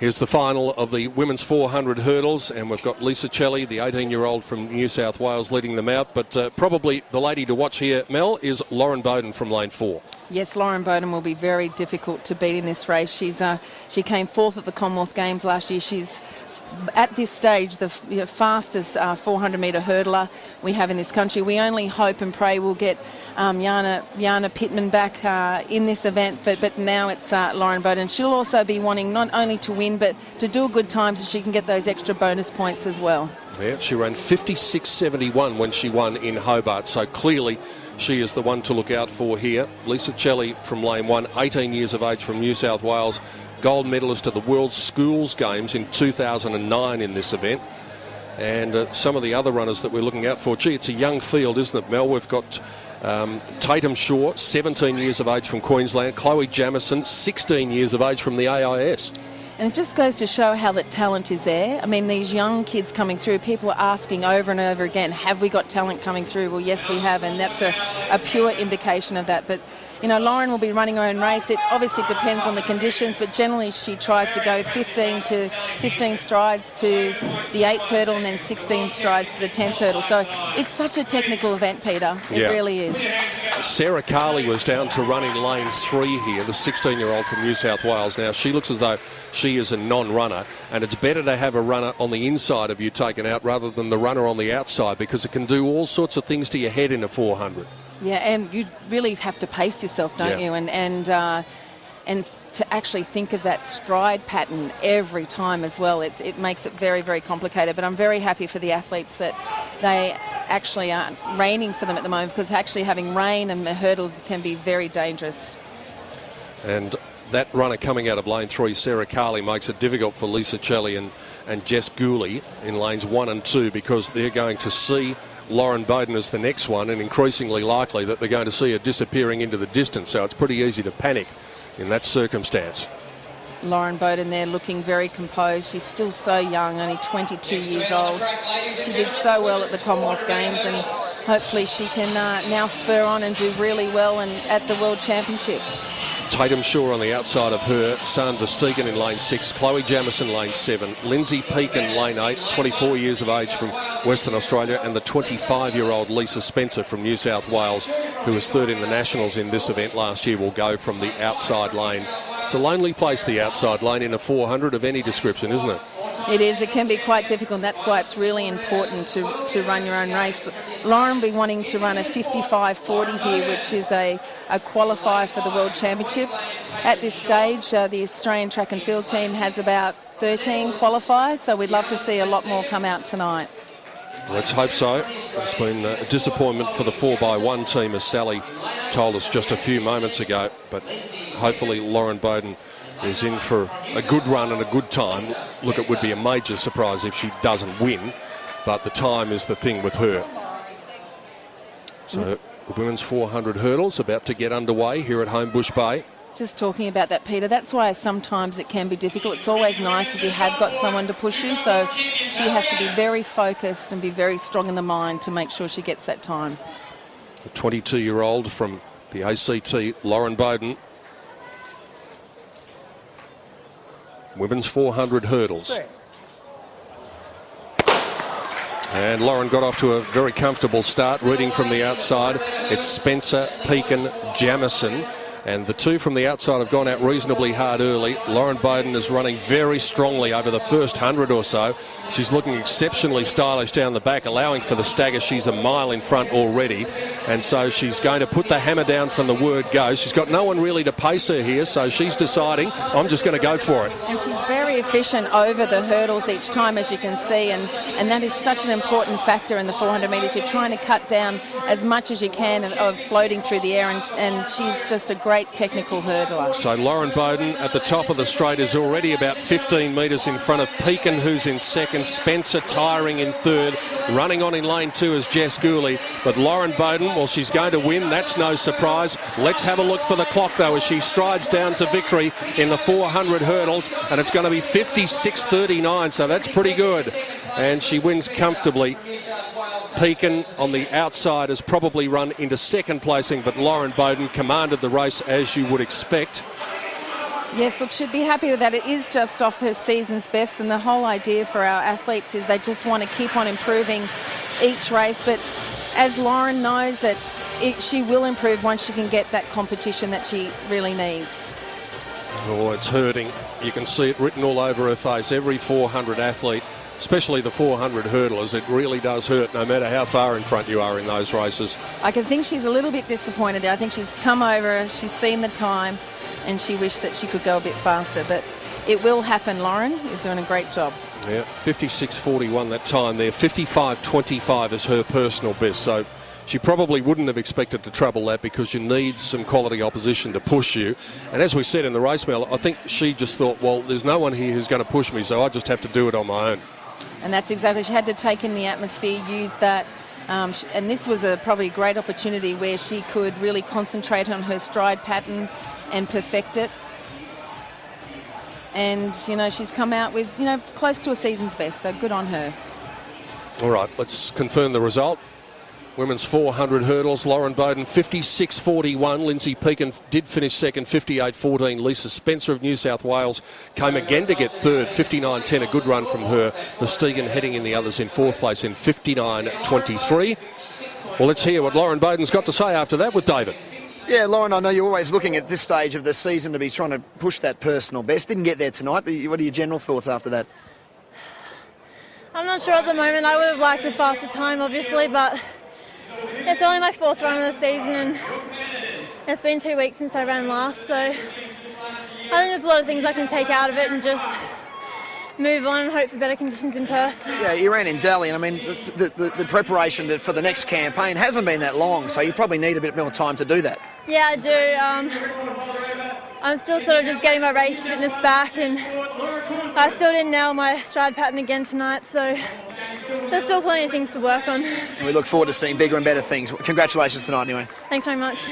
Here's the final of the women's 400 hurdles, and we've got Lisa Celli, the 18-year-old from New South Wales, leading them out. But probably the lady to watch here, Mel, is Lauren Boden from lane 4. Yes, Lauren Boden will be very difficult to beat in this race. She came fourth at the Commonwealth Games last year. She's at this stage the fastest 400-metre hurdler we have in this country. We only hope and pray we'll get Jana Pittman back in this event, but now it's Lauren Boden. She'll also be wanting not only to win but to do a good time so she can get those extra bonus points as well. Yeah, she ran 56.71 when she won in Hobart, so clearly she is the one to look out for here. Lisa Celli from lane 1, 18 years of age from New South Wales, gold medalist at the World Schools Games in 2009 in this event. And some of the other runners that we're looking out for. Gee, it's a young field, isn't it, Mel? We've got Tatum Shaw, 17 years of age from Queensland. Chloe Jamieson, 16 years of age from the AIS. And it just goes to show how that talent is there. I mean, these young kids coming through, people are asking over and over again, have we got talent coming through? Well, yes, we have, and that's a pure indication of that. But, you know, Lauren will be running her own race. It obviously depends on the conditions, but generally she tries to go 15 strides to the 8th hurdle and then 16 strides to the 10th hurdle. So it's such a technical event, Peter. It really is. Sarah Carley was down to run in lane 3 here, the 16-year-old from New South Wales. Now, she looks as though she is a non-runner, and it's better to have a runner on the inside of you taken out rather than the runner on the outside, because it can do all sorts of things to your head in a 400. Yeah, and you really have to pace yourself, don't you? And to actually think of that stride pattern every time as well, it makes it very, very complicated. But I'm very happy for the athletes that they actually aren't raining for them at the moment, because actually having rain and the hurdles can be very dangerous. And that runner coming out of lane 3, Sarah Carley, makes it difficult for Lisa Celli and Jess Gulli in lanes 1 and 2, because they're going to see Lauren Boden as the next one, and increasingly likely that they're going to see her disappearing into the distance. So it's pretty easy to panic in that circumstance. Lauren Boden there looking very composed. She's still so young, only 22 years old. She did so well at the Commonwealth Games, and hopefully she can now spur on and do really well at the World Championships. Tatum Shaw on the outside of her, Sanne Verstegen in lane 6, Chloe Jamieson lane 7, Lyndsay Pekin lane 8, 24 years of age from Western Australia, and the 25-year-old Lisa Spencer from New South Wales, who was third in the Nationals in this event last year, will go from the outside lane. It's a lonely place, the outside lane, in a 400 of any description, isn't it? It is. It can be quite difficult, and that's why it's really important to run your own race. Lauren will be wanting to run a 55.40 here, which is a qualifier for the World Championships. At this stage, the Australian track and field team has about 13 qualifiers, so we'd love to see a lot more come out tonight. Let's hope so. It's been a disappointment for the 4x1 team, as Sally told us just a few moments ago, but hopefully Lauren Boden is in for a good run and a good time. Look, it would be a major surprise if she doesn't win, but the time is the thing with her. So the women's 400 hurdles about to get underway here at Homebush Bay. Just talking about that, Peter, that's why sometimes it can be difficult. It's always nice if you have got someone to push you, so she has to be very focused and be very strong in the mind to make sure she gets that time. The 22-year-old from the ACT, Lauren Boden. Women's 400 hurdles. And Lauren got off to a very comfortable start, reading from the outside. It's Spencer, Pekin, Jamieson. And the two from the outside have gone out reasonably hard early. Lauren Boden is running very strongly over the first 100 or so. She's looking exceptionally stylish down the back, allowing for the stagger. She's a mile in front already. And so she's going to put the hammer down from the word go. She's got no one really to pace her here, so she's deciding, I'm just going to go for it. And she's very efficient over the hurdles each time, as you can see. And that is such an important factor in the 400 metres. You're trying to cut down as much as you can of floating through the air. And she's just a great technical hurdler. So Lauren Boden at the top of the straight is already about 15 metres in front of Pekin, who's in second. Spencer tiring in third. Running on in lane 2 is Jess Gulli. But Lauren Boden, well, she's going to win. That's no surprise. Let's have a look for the clock, though, as she strides down to victory in the 400 hurdles. And it's going to be 56.39, so that's pretty good. And she wins comfortably. Pekin on the outside has probably run into second placing, but Lauren Boden commanded the race, as you would expect. Yes, look, she'd be happy with that. It is just off her season's best, and the whole idea for our athletes is they just want to keep on improving each race. But as Lauren knows, that she will improve once she can get that competition that she really needs. Oh, it's hurting. You can see it written all over her face. Every 400 athlete, especially the 400 hurdlers, it really does hurt no matter how far in front you are in those races. I can think she's a little bit disappointed there. I think she's come over, she's seen the time, and she wished that she could go a bit faster. But it will happen, Lauren. You're doing a great job. Yeah, 56.41 that time there. 55.25 is her personal best. So she probably wouldn't have expected to trouble that, because you need some quality opposition to push you. And as we said in the race mail, I think she just thought, well, there's no one here who's going to push me, so I just have to do it on my own. And that's exactly, she had to take in the atmosphere, use that. And this was probably a great opportunity where she could really concentrate on her stride pattern and perfect it. And, you know, she's come out with, you know, close to a season's best, so good on her. All right, let's confirm the result. Women's 400 hurdles, Lauren Boden 56.41. Lyndsay Pekin did finish second, 58.14. Lisa Spencer of New South Wales came again to get third, 59.10. A good run from her. Verstegen heading in the others in fourth place in 59.23. Well, let's hear what Lauren Boden's got to say after that with David. Yeah, Lauren, I know you're always looking at this stage of the season to be trying to push that personal best. Didn't get there tonight, but what are your general thoughts after that? I'm not sure at the moment. I would have liked a faster time, obviously, but it's only my fourth run of the season, and it's been 2 weeks since I ran last, so I think there's a lot of things I can take out of it and just move on and hope for better conditions in Perth. Yeah, you ran in Delhi, and I mean, the preparation for the next campaign hasn't been that long, so you probably need a bit more time to do that. Yeah, I do. I'm still sort of just getting my race fitness back, and I still didn't nail my stride pattern again tonight, so there's still plenty of things to work on. We look forward to seeing bigger and better things. Congratulations tonight anyway. Thanks very much.